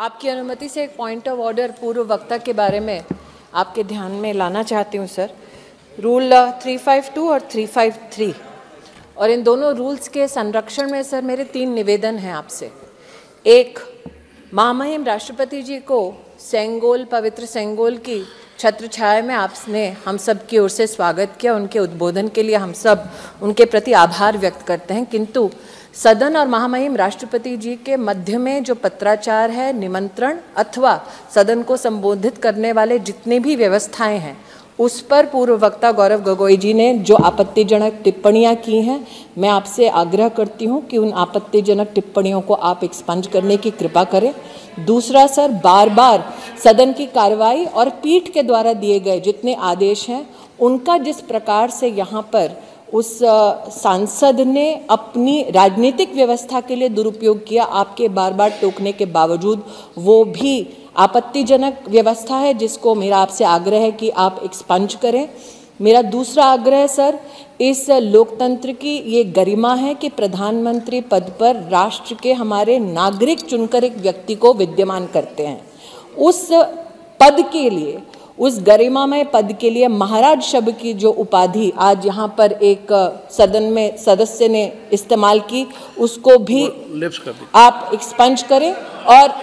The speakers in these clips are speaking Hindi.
आपकी अनुमति से एक पॉइंट ऑफ ऑर्डर पूर्व वक्ता के बारे में आपके ध्यान में लाना चाहती हूँ सर। रूल 352 और 353 और इन दोनों रूल्स के संरक्षण में सर मेरे 3 निवेदन हैं आपसे। एक, महामहिम राष्ट्रपति जी को सेंगोल, पवित्र सेंगोल की छत्र छाया में आपने हम सब की ओर से स्वागत किया। उनके उद्बोधन के लिए हम सब उनके प्रति आभार व्यक्त करते हैं, किंतु सदन और महामहिम राष्ट्रपति जी के मध्य में जो पत्राचार है, निमंत्रण अथवा सदन को संबोधित करने वाले जितने भी व्यवस्थाएं हैं, उस पर पूर्व वक्ता गौरव गोगोई जी ने जो आपत्तिजनक टिप्पणियां की हैं, मैं आपसे आग्रह करती हूं कि उन आपत्तिजनक टिप्पणियों को आप एक्सपंज करने की कृपा करें। दूसरा सर, बार बार सदन की कार्रवाई और पीठ के द्वारा दिए गए जितने आदेश हैं, उनका जिस प्रकार से यहाँ पर उस सांसद ने अपनी राजनीतिक व्यवस्था के लिए दुरुपयोग किया, आपके बार बार टोकने के बावजूद, वो भी आपत्तिजनक व्यवस्था है, जिसको मेरा आपसे आग्रह है कि आप एक्सपंज करें। मेरा दूसरा आग्रह सर, इस लोकतंत्र की ये गरिमा है कि प्रधानमंत्री पद पर राष्ट्र के हमारे नागरिक चुनकर एक व्यक्ति को विद्यमान करते हैं। उस पद के लिए, उस गरिमामय पद के लिए महाराज शब्द की जो उपाधि आज यहाँ पर एक सदन में सदस्य ने इस्तेमाल की, उसको भी आप एक्सपंज करें। और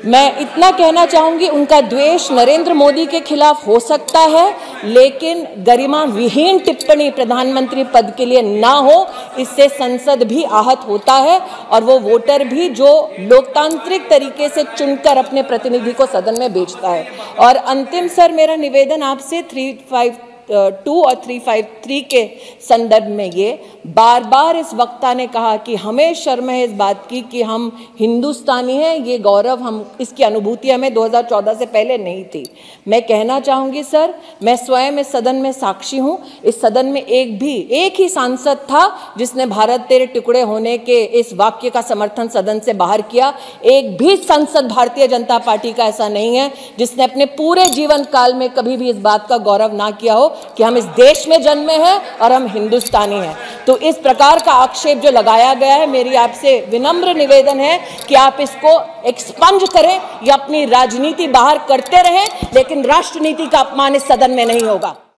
मैं इतना कहना चाहूँगी, उनका द्वेष नरेंद्र मोदी के खिलाफ हो सकता है, लेकिन गरिमा विहीन टिप्पणी प्रधानमंत्री पद के लिए ना हो, इससे संसद भी आहत होता है और वो वोटर भी जो लोकतांत्रिक तरीके से चुनकर अपने प्रतिनिधि को सदन में भेजता है। और अंतिम सर, मेरा निवेदन आपसे 352 और 353 के संदर्भ में, ये बार बार इस वक्ता ने कहा कि हमें शर्म है इस बात की कि हम हिंदुस्तानी हैं। ये गौरव, हम इसकी अनुभूति हमें 2014 से पहले नहीं थी। मैं कहना चाहूँगी सर, मैं स्वयं इस सदन में साक्षी हूँ। इस सदन में एक ही सांसद था जिसने भारत तेरे टुकड़े होने के इस वाक्य का समर्थन सदन से बाहर किया। एक भी सांसद भारतीय जनता पार्टी का ऐसा नहीं है जिसने अपने पूरे जीवन काल में कभी भी इस बात का गौरव ना किया हो कि हम इस देश में जन्मे हैं और हम हिंदुस्तानी हैं। तो इस प्रकार का आक्षेप जो लगाया गया है, मेरी आपसे विनम्र निवेदन है कि आप इसको एक्सपंज करें या अपनी राजनीति बाहर करते रहें, लेकिन राष्ट्रनीति का अपमान इस सदन में नहीं होगा।